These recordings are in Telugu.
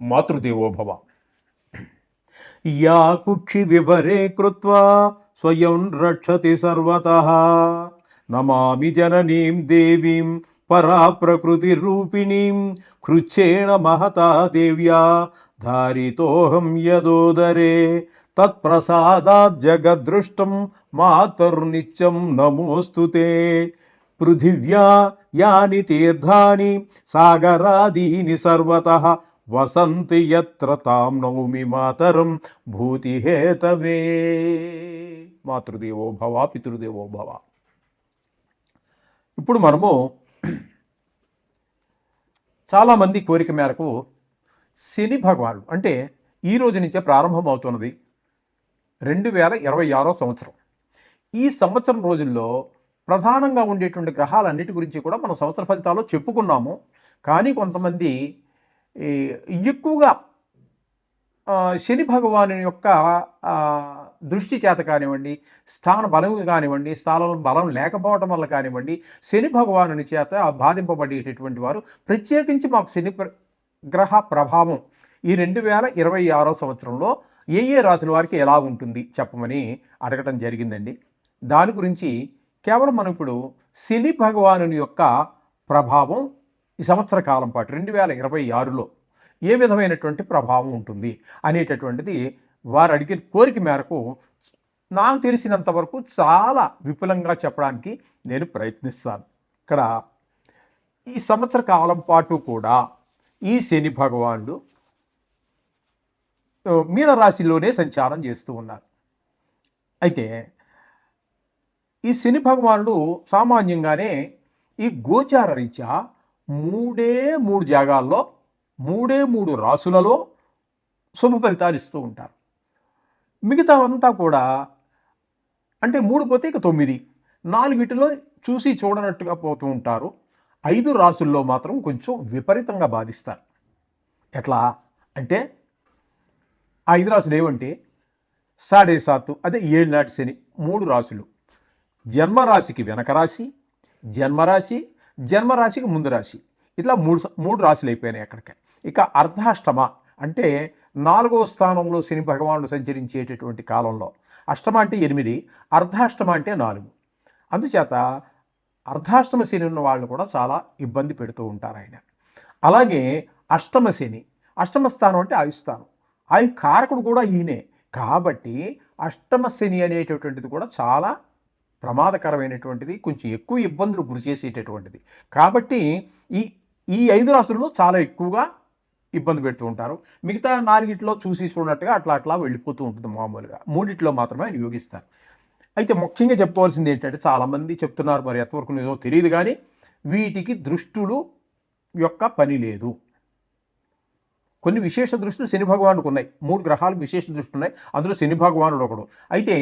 మాతృదేవోభవ. యా కుక్షి విభరే కృత్వా స్వయం రక్షతి సర్వతః నమామి జననీం దేవీం పరా ప్రకృతి రూపిణీం కృచ్ఛేణ మహతా దేవ్యా ధారితోహం యదోదరే తత్ప్రసాదాత్ జగదృష్టం మాతర్నిత్యం నమోస్తుతే. పృథివ్యా యాని తీర్థాని సాగరాదీని సర్వతః వసంతి యత్ర తాం నౌమి మాతరం భూతిహేతవే. మాతృదేవో భవ, పితృదేవో భవ. ఇప్పుడు మనము చాలామంది కోరిక మేరకు శని భగవానుడు అంటే ఈ రోజు నుంచే ప్రారంభమవుతున్నది 2026 సంవత్సరం. ఈ సంవత్సరం రోజుల్లో ప్రధానంగా ఉండేటువంటి గ్రహాలన్నిటి గురించి కూడా మనం సంవత్సర ఫలితాల్లో చెప్పుకున్నాము. కానీ కొంతమంది ఎక్కువగా శని భగవాను యొక్క దృష్టి చేత కానివ్వండి, స్థాన బలం కానివ్వండి, స్థానం బలం లేకపోవటం వల్ల కానివ్వండి, శని భగవాను చేత బాధింపబడేటటువంటి వారు ప్రత్యేకించి మాకు శని గ్రహ ప్రభావం ఈ 2026 సంవత్సరంలో ఏ ఏ రాశుల వారికి ఎలా ఉంటుంది చెప్పమని అడగటం జరిగిందండి. దాని గురించి కేవలం మనం ఇప్పుడు శని భగవాను యొక్క ప్రభావం ఈ సంవత్సర కాలం పాటు 2026లో ఏ విధమైనటువంటి ప్రభావం ఉంటుంది అనేటటువంటిది వారు అడిగిన కోరిక మేరకు నాకు తెలిసినంత వరకు చాలా విపులంగా చెప్పడానికి నేను ప్రయత్నిస్తాను. ఇక్కడ ఈ సంవత్సర కాలం పాటు కూడా ఈ శని భగవానుడు మీనరాశిలోనే సంచారం చేస్తూ ఉన్నారు. అయితే ఈ శని భగవానుడు సామాన్యంగానే ఈ గోచార రీత్యా 3 జాగాల్లో 3 రాసులలో శుభ ఫలితాలు ఇస్తూ ఉంటారు. మిగతా అంతా కూడా అంటే 3 పోతే ఇక 9, 4 చూసి చూడనట్టుగా పోతూ ఉంటారు. 5 రాసుల్లో మాత్రం కొంచెం విపరీతంగా బాధిస్తారు. ఎట్లా అంటే 5 రాసులు ఏమంటే 7.5 అదే 7 నాటి శని 3 రాసులు, జన్మరాశికి వెనక రాశి, జన్మరాశికి ముందు రాశి, ఇట్లా 3 రాశులు అయిపోయినాయి అక్కడికి. ఇక అర్ధాష్టమ అంటే 4వ స్థానంలో శని భగవానుడు సంచరించేటటువంటి కాలంలో అష్టమ అంటే 8, అర్ధాష్టమ అంటే 4. అందుచేత అర్ధాష్టమ శని ఉన్న వాళ్ళు కూడా చాలా ఇబ్బంది పెడుతూ ఉంటారు ఆయన. అలాగే అష్టమ శని, అష్టమ స్థానం అంటే ఆయుస్థానం, ఆయు కారకుడు కూడా ఈయనే. కాబట్టి అష్టమ శని అనేటటువంటిది కూడా చాలా ప్రమాదకరమైనటువంటిది, కొంచెం ఎక్కువ ఇబ్బందులు గురి చేసేటటువంటిది. కాబట్టి ఈ 5 రాసుల్లో చాలా ఎక్కువగా ఇబ్బంది పెడుతూ ఉంటారు. మిగతా 4 చూసి చూడనట్టుగా అట్లా వెళ్ళిపోతూ ఉంటుంది. మామూలుగా 3 మాత్రమే ఆయన యోగిస్తారు. అయితే ముఖ్యంగా చెప్పుకోవాల్సింది ఏంటంటే చాలామంది చెప్తున్నారు, మరి ఎంతవరకు నిజమో తెలియదు కానీ వీటికి దృష్టులు యొక్క పని లేదు. కొన్ని విశేష దృష్టిలు శని భగవానుడికి ఉన్నాయి. 3 గ్రహాలకు విశేష దృష్టి ఉన్నాయి, అందులో శని భగవానుడు ఒకడు. అయితే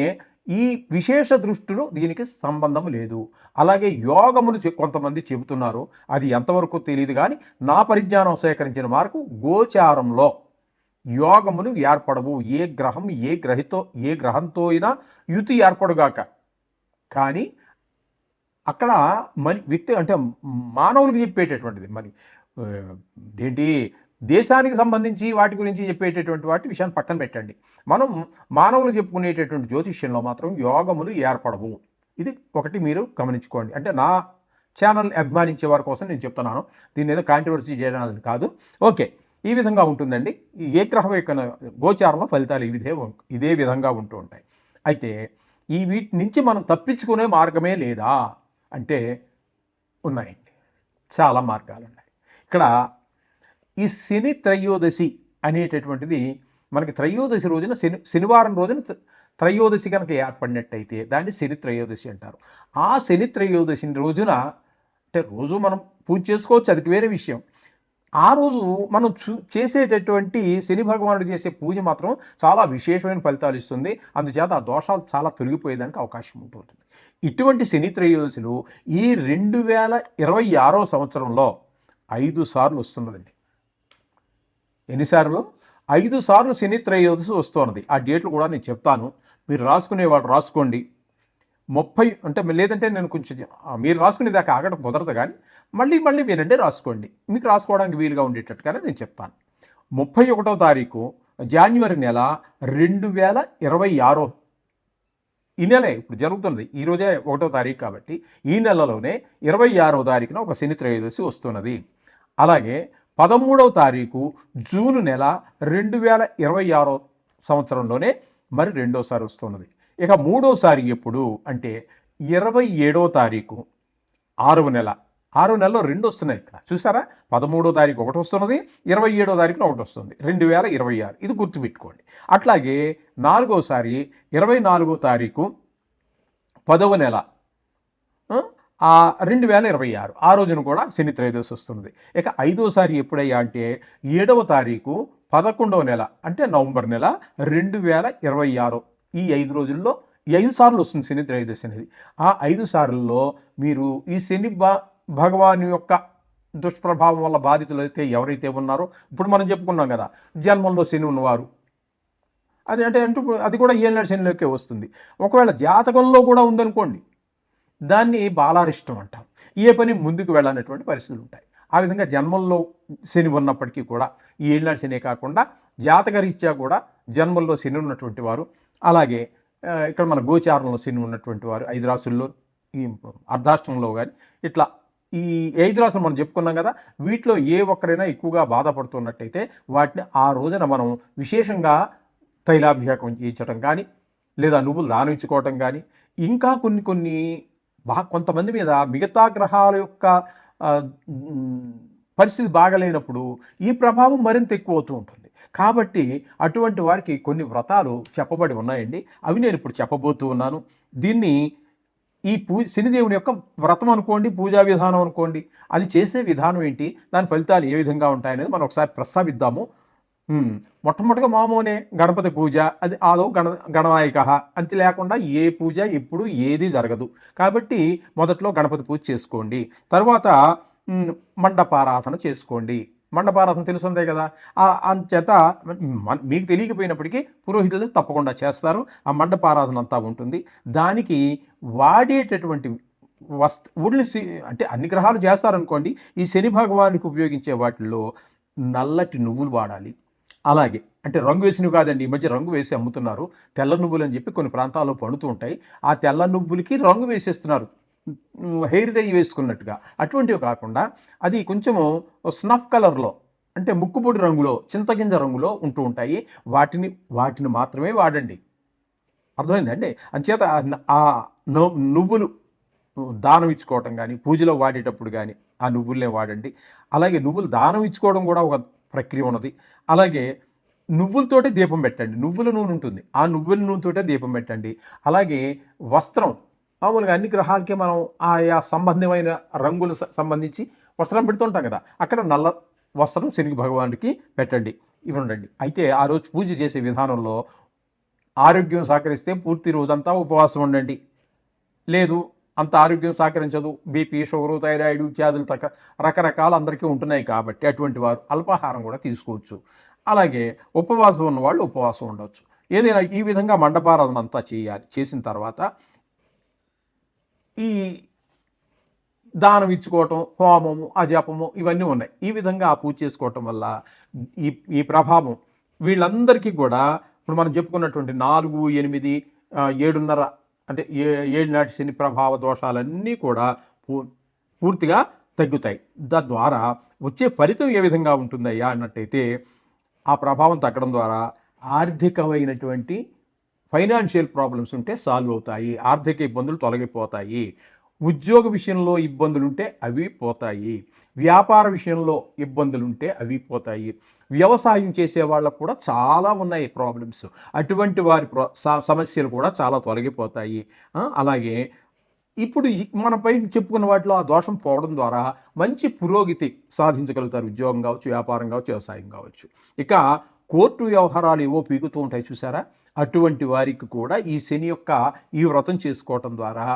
ఈ విశేష దృష్టిలో దీనికి సంబంధం లేదు. అలాగే యోగములు కొంతమంది చెబుతున్నారు, అది ఎంతవరకు తెలియదు కానీ నా పరిజ్ఞానం సేకరించిన మార్కు గోచారంలో యోగములు ఏర్పడవు. ఏ గ్రహంతో అయినా యుతి ఏర్పడుగాక. కానీ అక్కడ వ్యక్తి అంటే మానవులకు చెప్పేటటువంటిది మరి ఏంటి దేశానికి సంబంధించి వాటి గురించి చెప్పేటటువంటి విషయాన్ని పక్కన పెట్టండి. మనం మానవులు చెప్పుకునేటటువంటి జ్యోతిష్యంలో మాత్రం యోగములు ఏర్పడవు. ఇది ఒకటి మీరు గమనించుకోండి. అంటే నా ఛానల్ అభిమానించే వారి కోసం నేను చెప్తున్నాను, దీన్ని ఏదో కాంట్రవర్సీ చేయడానికి కాదు. ఓకే, ఈ విధంగా ఉంటుందండి. ఏ గ్రహం యొక్క గోచారంలో ఫలితాలు ఇదే విధంగా ఉంటూ ఉంటాయి. అయితే వీటి నుంచి మనం తప్పించుకునే మార్గమే లేదా అంటే ఉన్నాయండి, చాలా మార్గాలు ఉన్నాయి. ఇక్కడ ఈ శని త్రయోదశి అనేటటువంటిది మనకి త్రయోదశి రోజున శనివారం రోజున త్రయోదశి కనుక ఏర్పడినట్టయితే దాన్ని శని త్రయోదశి అంటారు. ఆ శని త్రయోదశి రోజున అంటే రోజు మనం పూజ చేసుకోవచ్చు, అది వేరే విషయం. ఆ రోజు మనం చేసేటటువంటి శని భగవానుడు చేసే పూజ మాత్రం చాలా విశేషమైన ఫలితాలు ఇస్తుంది. అందుచేత ఆ దోషాలు చాలా తొలగిపోయేదానికి అవకాశం ఉంటుంది. ఇటువంటి శని త్రయోదశులు ఈ 2026 సంవత్సరంలో 5 సార్లు వస్తున్నదండి. ఎన్నిసార్లు? 5 సార్లు శని త్రయోదశి వస్తున్నది. ఆ డేట్లు కూడా నేను చెప్తాను, మీరు రాసుకునేవాడు రాసుకోండి. 30 అంటే లేదంటే నేను కొంచెం మీరు రాసుకునేదాకా ఆగడం కుదరదు, కానీ మళ్ళీ వినండి, రాసుకోండి. మీకు రాసుకోవడానికి వీలుగా ఉండేటట్టుగానే నేను చెప్తాను. 31వ తారీఖు జాన్యువరి నెల 2026 ఈ నెలే ఇప్పుడు జరుగుతున్నది. ఈరోజే 1వ తారీఖు కాబట్టి ఈ నెలలోనే 26వ తారీఖున ఒక శని త్రయోదశి వస్తున్నది. అలాగే 13వ తారీఖు జూన్ నెల 2026 సంవత్సరంలోనే మరి రెండోసారి వస్తున్నది. ఇక మూడోసారి ఎప్పుడు అంటే 27వ తారీఖు 6వ నెల. 6వ నెలలో 2 వస్తున్నాయి. ఇక్కడ చూసారా, 13వ తారీఖు ఒకటి వస్తున్నది, 27వ తారీఖున ఒకటి వస్తుంది, 2026. ఇది గుర్తుపెట్టుకోండి. అట్లాగే 4వసారి 24వ తారీఖు 10వ నెల 2026 ఆ రోజున కూడా శని త్రయోదశి వస్తుంది. ఇక 5వసారి ఎప్పుడయ్యా అంటే 7వ తారీఖు 11వ నెల అంటే నవంబర్ నెల 2026. ఈ 5 రోజుల్లో ఈ 5 సార్లు వస్తుంది శని త్రయోదశి అనేది. ఆ 5 సార్లలో మీరు ఈ శని భగవాన్ యొక్క దుష్ప్రభావం వల్ల బాధితులు అయితే ఎవరైతే ఉన్నారో, ఇప్పుడు మనం చెప్పుకున్నాం కదా, జన్మంలో శని ఉన్నవారు, అది అది కూడా ఏళ్ళ శనిలోకే వస్తుంది. ఒకవేళ జాతకంలో కూడా ఉందనుకోండి, దాన్ని బాలారిష్టం అంటాం. ఏ పని ముందుకు వెళ్ళనటువంటి పరిస్థితులు ఉంటాయి. ఆ విధంగా జన్మంలో శని ఉన్నప్పటికీ కూడా ఈ ఏళ్ళనాడు శనే కాకుండా జాతకరీత్యా కూడా జన్మల్లో శని ఉన్నటువంటి వారు, అలాగే ఇక్కడ మన గోచారంలో శని ఉన్నటువంటి వారు 5 రాసుల్లో ఈ అర్ధాష్టమంలో కానీ ఇట్లా ఈ 5 రాసులు మనం చెప్పుకున్నాం కదా, వీటిలో ఏ ఒక్కరైనా ఎక్కువగా బాధపడుతున్నట్టయితే వాటిని ఆ రోజున మనం విశేషంగా తైలాభిషేకం చేయించడం కానీ, లేదా నువ్వులు దానం ఇచ్చుకోవటం కానీ, ఇంకా కొన్ని కొంతమంది మీద మిగతా గ్రహాల యొక్క పరిస్థితి బాగలేనప్పుడు ఈ ప్రభావం మరింత ఎక్కువ అవుతూ ఉంటుంది. కాబట్టి అటువంటి వారికి కొన్ని వ్రతాలు చెప్పబడి ఉన్నాయండి. అవి నేను ఇప్పుడు చెప్పబోతూ ఉన్నాను. దీన్ని ఈ శనిదేవుని యొక్క వ్రతం అనుకోండి, పూజా విధానం అనుకోండి, అది చేసే విధానం ఏంటి, దాని ఫలితాలు ఏ విధంగా ఉంటాయనేది మనం ఒకసారి ప్రస్తావిద్దాము. మొట్టమొదటిగా మామూలే గణపతి పూజ, అది ఆదో గణనాయక, అంతే లేకుండా ఏ పూజ ఎప్పుడు ఏది జరగదు. కాబట్టి మొదట్లో గణపతి పూజ చేసుకోండి. తర్వాత మండపారాధన చేసుకోండి. మండపారాధన తెలుసుందే కదా, అంచేత మీకు తెలియకపోయినప్పటికీ పురోహితులు తప్పకుండా చేస్తారు. ఆ మండపారాధన అంతా ఉంటుంది. దానికి వాడేటటువంటి ఒళ్ళు అంటే అన్ని గ్రహాలు చేస్తారనుకోండి, ఈ శని భగవానికి ఉపయోగించే వాటిల్లో నల్లటి నువ్వులు వాడాలి. అలాగే అంటే రంగు వేసినవి కాదండి, ఈ మధ్య రంగు వేసి అమ్ముతున్నారు, తెల్ల నువ్వులు అని చెప్పి కొన్ని ప్రాంతాల్లో పండుతూ ఉంటాయి. ఆ తెల్ల నువ్వులకి రంగు వేసేస్తున్నారు, హెయిర్ డై వేసుకున్నట్టుగా. అటువంటివి కాకుండా అది కొంచెము స్నఫ్ కలర్లో అంటే ముక్కుపొడి రంగులో, చింతగింజ రంగులో ఉంటూ ఉంటాయి. వాటిని మాత్రమే వాడండి. అర్థమైందండి? అంచేత ఆ నువ్వులు దానం ఇచ్చుకోవటం కానీ, పూజలో వాడేటప్పుడు కానీ ఆ నువ్వులనే వాడండి. అలాగే నువ్వులు దానం ఇచ్చుకోవడం కూడా ఒక ప్రక్రియ ఉన్నది. అలాగే నువ్వులతోటే దీపం పెట్టండి. నువ్వుల నూనె ఉంటుంది, ఆ నువ్వుల నూనెతోటే దీపం పెట్టండి. అలాగే వస్త్రం, మామూలుగా అన్ని గ్రహాలకి మనం ఆయా సంబంధమైన రంగులు సంబంధించి వస్త్రం పెడుతుంటాం కదా, అక్కడ నల్ల వస్త్రం శని భగవానుడికి పెట్టండి, ఇవ్వండి. అయితే ఆ రోజు పూజ చేసే విధానంలో ఆరోగ్యం సహకరిస్తే పూర్తి రోజంతా ఉపవాసం ఉండండి. లేదు అంత ఆరోగ్యం సహకరించదు, బీపీ, షుగరు, థైరాయిడ్ ఇత్యాదులు రకరకాల అందరికీ ఉంటున్నాయి కాబట్టి అటువంటి వారు అల్పాహారం కూడా తీసుకోవచ్చు. అలాగే ఉపవాసం ఉన్నవాళ్ళు ఉపవాసం ఉండవచ్చు. ఏదైనా ఈ విధంగా మండపారాధన అంతా చేయాలి. చేసిన తర్వాత ఈ దానం ఇచ్చుకోవటం, హోమము, అజపము ఇవన్నీ ఉన్నాయి. ఈ విధంగా ఆ పూజ చేసుకోవటం వల్ల ఈ ప్రభావం వీళ్ళందరికీ కూడా ఇప్పుడు మనం చెప్పుకున్నటువంటి 4, 8, 7.5 అంటే 7 నాటి శని ప్రభావ దోషాలన్నీ కూడా పూర్తిగా తగ్గుతాయి. తద్వారా వచ్చే ఫలితం ఏ విధంగా ఉంటుందయ్యా అన్నట్టయితే, ఆ ప్రభావం తగ్గడం ద్వారా ఆర్థికమైనటువంటి ఫైనాన్షియల్ ప్రాబ్లమ్స్ ఉంటే సాల్వ్ అవుతాయి, ఆర్థిక ఇబ్బందులు తొలగిపోతాయి. ఉద్యోగ విషయంలో ఇబ్బందులుంటే అవి పోతాయి, వ్యాపార విషయంలో ఇబ్బందులుంటే అవి పోతాయి. వ్యవసాయం చేసే వాళ్ళకు కూడా చాలా ఉన్నాయి ప్రాబ్లమ్స్, అటువంటి వారి సమస్యలు కూడా చాలా తొలగిపోతాయి. అలాగే ఇప్పుడు మనపై చెప్పుకున్న వాటిలో ఆ దోషం పోవడం ద్వారా మంచి పురోగతి సాధించగలుగుతారు. ఉద్యోగం కావచ్చు, వ్యాపారం కావచ్చు, వ్యవసాయం కావచ్చు. ఇక కోర్టు వ్యవహారాలు ఏవో పీకుతూ ఉంటాయి చూసారా, అటువంటి వారికి కూడా ఈ శని యొక్క ఈ వ్రతం చేసుకోవటం ద్వారా,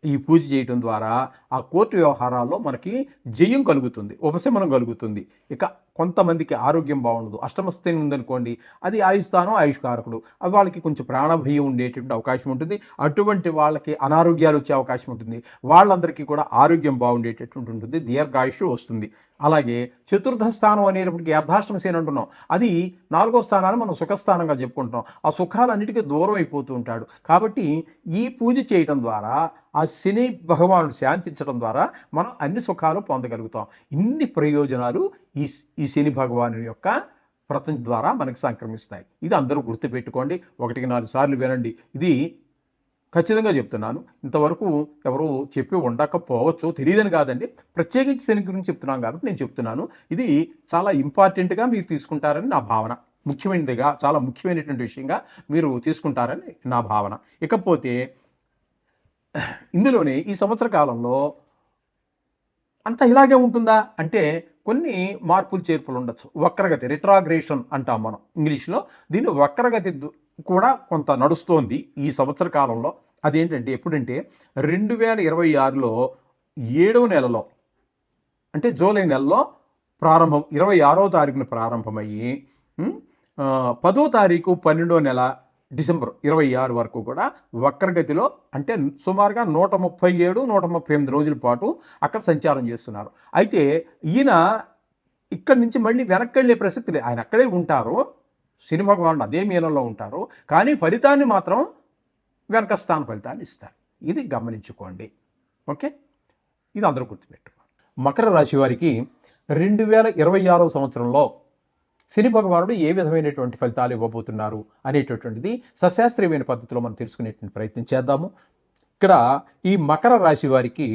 ఈ పూజ చేయటం ద్వారా ఆ కోర్టు వ్యవహారాల్లో మనకి జయం కలుగుతుంది, ఉపశమనం కలుగుతుంది. ఇక కొంతమందికి ఆరోగ్యం బాగుండదు, అష్టమస్థితి ఉందనుకోండి, అది ఆయుస్థానం, ఆయుష్కారకుడు, అది వాళ్ళకి కొంచెం ప్రాణభయం ఉండేటువంటి అవకాశం ఉంటుంది. అటువంటి వాళ్ళకి అనారోగ్యాలు వచ్చే అవకాశం ఉంటుంది. వాళ్ళందరికీ కూడా ఆరోగ్యం బాగుండేటటువంటి ఉంటుంది, దీర్ఘాయుష్ వస్తుంది. అలాగే చతుర్థ స్థానం అనేటప్పటికి అర్ధాష్టమ శని అంటున్నాం, అది 4వ స్థానాన్ని మనం సుఖస్థానంగా చెప్పుకుంటున్నాం. ఆ సుఖాలన్నిటికీ దూరం అయిపోతూ ఉంటాడు. కాబట్టి ఈ పూజ చేయడం ద్వారా ఆ శని భగవానుడు శాంతించడం ద్వారా మనం అన్ని సుఖాలు పొందగలుగుతాం. ఇన్ని ప్రయోజనాలు ఈ శని భగవాను యొక్క వ్రతం ద్వారా మనకు సంక్రమిస్తాయి. ఇది అందరూ గుర్తుపెట్టుకోండి. 1-4 సార్లు వినండి. ఇది ఖచ్చితంగా చెప్తున్నాను. ఇంతవరకు ఎవరు చెప్పి ఉండకపోవచ్చు, తెలియదని కాదండి, ప్రత్యేకించి శని గురించి చెప్తున్నాను కాబట్టి నేను చెప్తున్నాను. ఇది చాలా ఇంపార్టెంట్గా మీరు తీసుకుంటారని నా భావన. ముఖ్యమైనదిగా, చాలా ముఖ్యమైనటువంటి విషయంగా మీరు తీసుకుంటారని నా భావన. ఇకపోతే ఇందులోనే ఈ సంవత్సర కాలంలో అంతా ఇలాగే ఉంటుందా అంటే కొన్ని మార్పులు చేర్పులు ఉండొచ్చు. వక్రగతి, రిట్రాగ్రేషన్ అంటాం మనం ఇంగ్లీష్లో. దీన్ని వక్రగతి కూడా కొంత నడుస్తోంది ఈ సంవత్సర కాలంలో. అదేంటంటే ఎప్పుడంటే 2026లో 7వ నెలలో, అంటే జూలై నెలలో ప్రారంభం, 26వ తారీఖున ప్రారంభమయ్యి 10వ తారీఖు 12వ నెల డిసెంబర్ 26 వరకు కూడా వక్రగతిలో, అంటే సుమారుగా 137-138 రోజుల పాటు అక్కడ సంచారం చేస్తున్నారు. అయితే ఈయన ఇక్కడి నుంచి మళ్ళీ వెనక్కి వెళ్ళే ప్రసక్తి లేదు. ఆయన అక్కడే ఉంటారు, శని భగవానుడు అదే మీనంలో ఉంటారు, కానీ ఫలితాన్ని మాత్రం వెనక స్థాన ఫలితాన్ని ఇస్తారు. ఇది గమనించుకోండి. ఓకే, ఇది అందరూ గుర్తుపెట్టుకోండి. మకర రాశి వారికి 2026వ సంవత్సరంలో శని భగవానుడు ఏ విధమైనటువంటి ఫలితాలు ఇవ్వబోతున్నారు అనేటటువంటిది సశాస్త్రీయమైన పద్ధతిలో మనం తెలుసుకునేటువంటి ప్రయత్నం చేద్దాము. ఇక్కడ ఈ మకర రాశి వారికి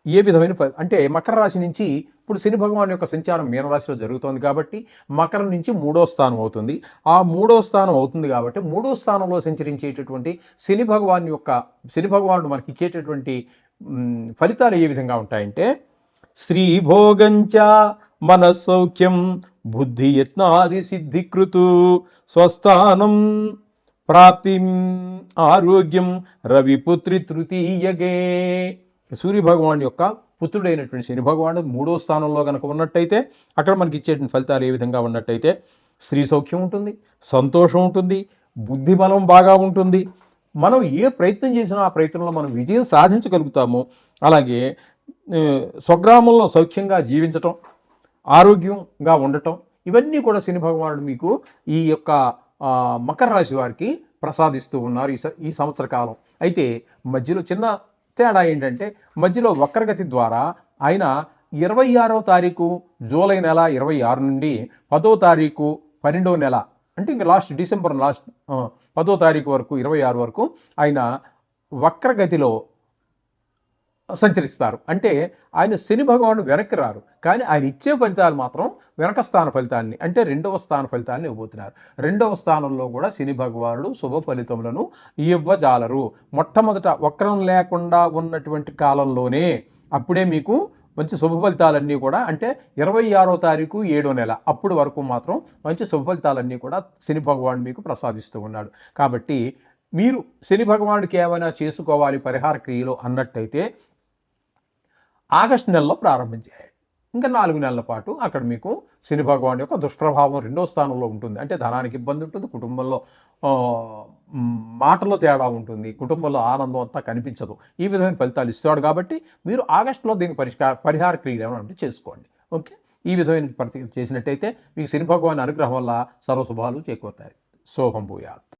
ఏ విధమైన అంటే మకర రాశి నుంచి ఇప్పుడు శని భగవాన్ యొక్క సంచారం మీనరాశిలో జరుగుతోంది కాబట్టి మకరం నుంచి 3వ స్థానం అవుతుంది. ఆ 3వ స్థానం అవుతుంది కాబట్టి 3వ స్థానంలో సంచరించేటటువంటి శని భగవానుడు మనకి ఇచ్చేటటువంటి ఫలితాలు ఏ విధంగా ఉంటాయంటే, శ్రీభోగంచ మనసౌఖ్యం బుద్ధి యత్నాది సిద్ధికృతు స్వస్థానం ప్రాప్తిం ఆరోగ్యం రవిపుత్రి తృతీయగే. సూర్యభగవాన్ యొక్క పుత్రుడైనటువంటి శని భగవానుడు 3వ స్థానంలో కనుక ఉన్నట్టయితే అక్కడ మనకి ఇచ్చేటువంటి ఫలితాలు ఏ విధంగా ఉన్నట్టయితే, స్త్రీ సౌఖ్యం ఉంటుంది, సంతోషం ఉంటుంది, బుద్ధి బలం బాగా ఉంటుంది, మనం ఏ ప్రయత్నం చేసినా ఆ ప్రయత్నంలో మనం విజయం సాధించగలుగుతాము. అలాగే స్వగ్రామంలో సౌఖ్యంగా జీవించటం, ఆరోగ్యంగా ఉండటం, ఇవన్నీ కూడా శని భగవానుడు మీకు ఈ యొక్క మకర రాశి వారికి ప్రసాదిస్తూ ఉన్నారు ఈ సంవత్సర కాలం. అయితే మధ్యలో చిన్న తేడా ఏంటంటే, మధ్యలో వక్రగతి ద్వారా ఆయన 26వ తారీఖు జూలై నెల 26 నుండి 10వ తారీఖు 12వ నెల, అంటే ఇంకా డిసెంబర్ 10వ తారీఖు వరకు 26 వరకు ఆయన వక్రగతిలో సంచరిస్తారు. అంటే ఆయన శని భగవానుడు వెనక్కి రారు, కానీ ఆయన ఇచ్చే ఫలితాలు మాత్రం వెనక స్థాన ఫలితాన్ని, అంటే 2వ స్థాన ఫలితాన్ని ఇవ్వబోతున్నారు. 2వ స్థానంలో కూడా శని భగవానుడు శుభ ఫలితములను ఇవ్వజాలరు. మొట్టమొదట వక్రం లేకుండా ఉన్నటువంటి కాలంలోనే అప్పుడే మీకు మంచి శుభ ఫలితాలన్నీ కూడా, అంటే 26వ తారీఖు 7వ నెల అప్పుడు వరకు మాత్రం మంచి శుభ ఫలితాలన్నీ కూడా శని భగవానుడు మీకు ప్రసాదిస్తూ ఉన్నాడు. కాబట్టి మీరు శని భగవానుడికి ఏమైనా చేసుకోవాలి పరిహార క్రియలు అన్నట్టయితే ఆగస్టు నెలలో ప్రారంభించాయి. ఇంకా 4 నెలల పాటు అక్కడ మీకు శని భగవాన్ యొక్క దుష్ప్రభావం 2వ స్థానంలో ఉంటుంది. అంటే ధనానికి ఇబ్బంది ఉంటుంది, కుటుంబంలో మాటలో తేడా ఉంటుంది, కుటుంబంలో ఆనందం అంతా కనిపించదు. ఈ విధమైన ఫలితాలు ఇస్తాడు. కాబట్టి మీరు ఆగస్టులో దీనికి పరిహార క్రియలు ఏమైనా చేసుకోండి. ఓకే, ఈ విధమైన చేసినట్టయితే మీకు శని భగవాన్ అనుగ్రహం వల్ల సర్వశుభాలు చేకూరుతాయి. శోభం భూయాత్.